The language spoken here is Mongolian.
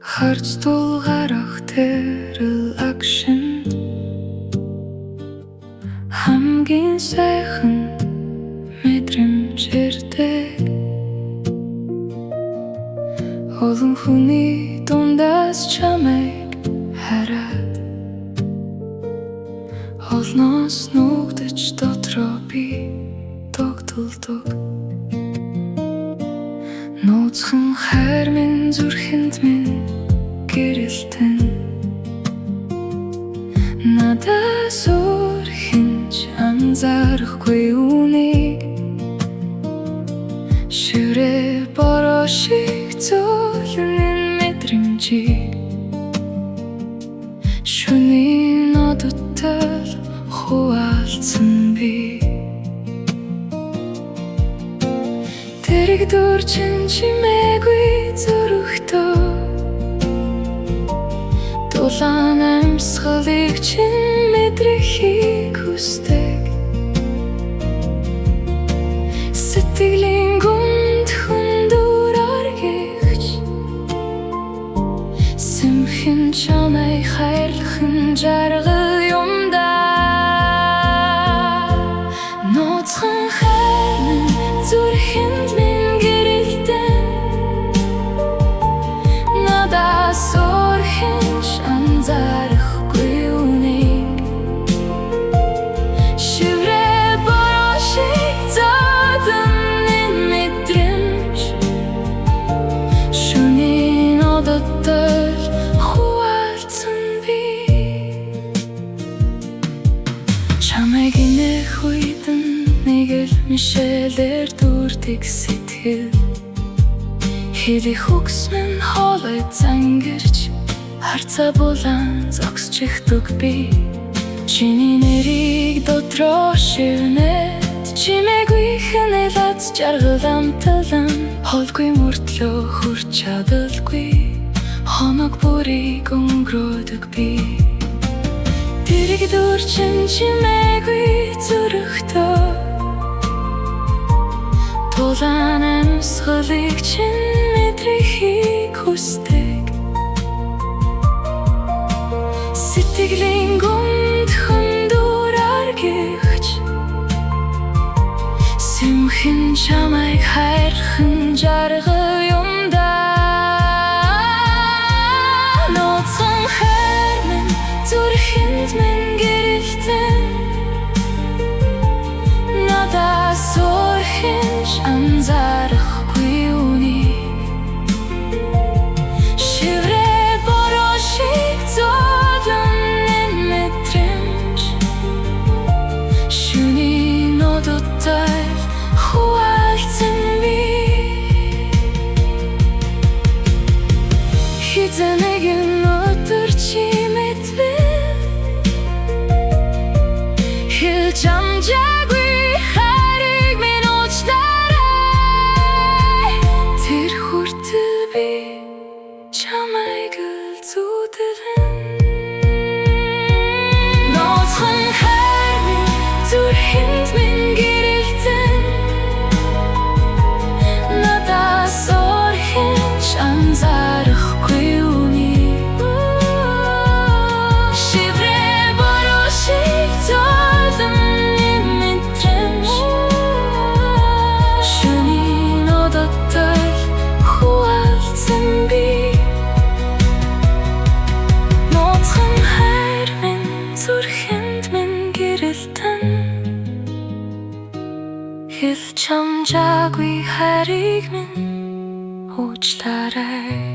Харж тулгарах тэрл акшнд хамгийн сайхан мэдрэмж ирдэг. Олон хүний дундаас чамайг хараад олноос нүгдэж дотроо би тогтолдог. Нууцхан хайр минь зүрхэнд минь гэрэлтэн надаас өөр хинч анзаарахгүй үнийг шиврээ бороо шиг зөөлөн мэдрэмжийг шөнийн одоттой хуваалцсан би. Тэрэг дурчин чимээгүй зүрхтөө дулаан амьсгалыг чинь мэдрэхийг хүсдэг. Сэтгэлийн гүнд хүндүр оргигч сэмхэн чамайг хайрлахын жаргал юмдаа. Нууцхан хайр минь зүрхэнд минь гэрэлтэн надаас өөр хинч анзаарахгүй үнийг шиврээ бороо шиг зовлон мэдрэмж шөнийн одоттой хуваалцсан би. Чамайг инэх үед нэг л мишэлээр дүрдэг сэтгэл хэлэх үгс минь хоолой зангирч харцаа булан зогсч ихдэг би. Чиний нэрийг дотроо шивнээд чимээгүй хяналт жаргал амтлан холгүй мөртлөө хүрч чадалгүй хоног бүрийг өнгөрөөдөг би. Тэрэг дурчин чимээгүй зүрхтөө дулаан амьсгалыг чинь мэдрэхийг хүсдэг. Сэтгэлийн гүнд хүндүр оргигч сэмхэн чамайг хайрлахын жаргал юмдаа. Нууцхан хайр минь зүрхэнд минь гэрэлтэн надаас өөр хинч анзаарахгүй үнийг шиврээ бороо шиг зовлон мэдрэмж шөнийн одоттой хуваалцсан би. Хизэнэгийн өдөр чимээдвэн хэлж амжаагүй хайрыг минь уучлаарай. Тэр хүртэл би чамайг л зүудлэн. Нууцхан хайр минь зүрхэнд минь гэрэлтэн надаас өөр хинч анзаарахгүй үнийг шиврээ бороо шиг зовлон мэдрэмж шөнийн одоттой хуваалцсан би. Нууцхан хайр минь зүрхэнд минь гэрэлтэн хэлж амжаагүй хайрыг минь уучлаарай.